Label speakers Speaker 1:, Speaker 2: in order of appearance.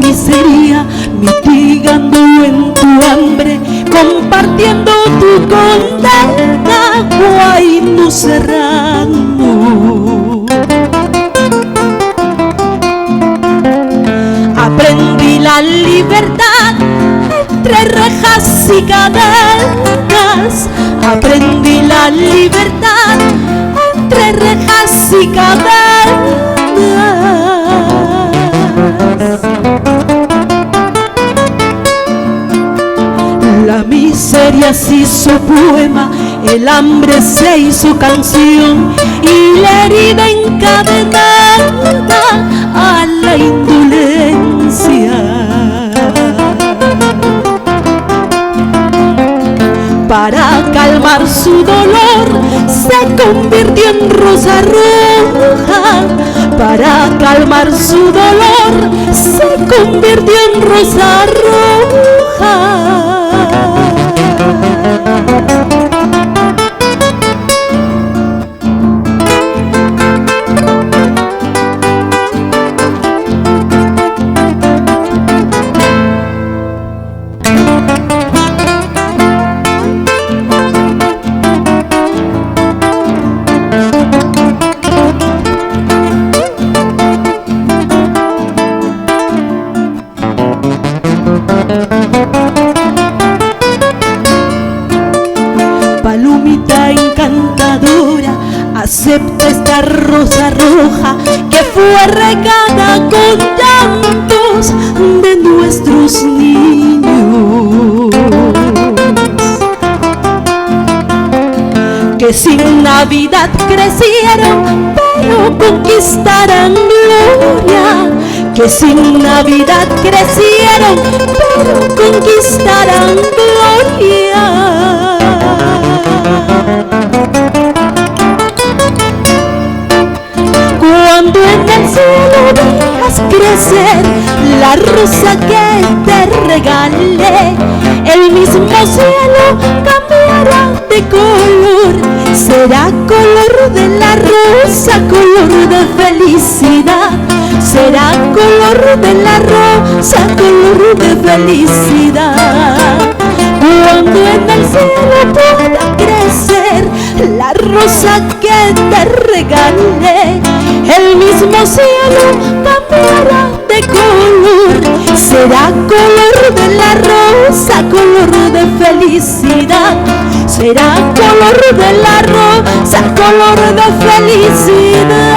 Speaker 1: miseria, mitigando en tu hambre, compartiendo tu condena, Guayno Serrano. Aprendí la libertad entre rejas y cadenas, aprendí la libertad entre rejas y cadenas. La miseria se hizo poema, el hambre se hizo canción y la herida encadenada a la indolencia. Para calmar su dolor se convirtió en rosa roja. Para calmar su dolor se convirtió en rosa roja. Palomita encantadora, acepta esta rosa roja que fue regada con llantos de nuestros niños, que sin Navidad crecieron pero conquistarán gloria, que sin Navidad crecieron pero conquistarán gloria. Cuando en el cielo veas crecer la rosa que te regalé, el mismo cielo cambiará de color, será color de la rosa, color de felicidad, será color de la rosa, color de felicidad. Cuando en el cielo pueda crecer la rosa que te regalé, el mismo cielo cambiará de color, será color de la rosa, color de felicidad, será color de la rosa, color de felicidad.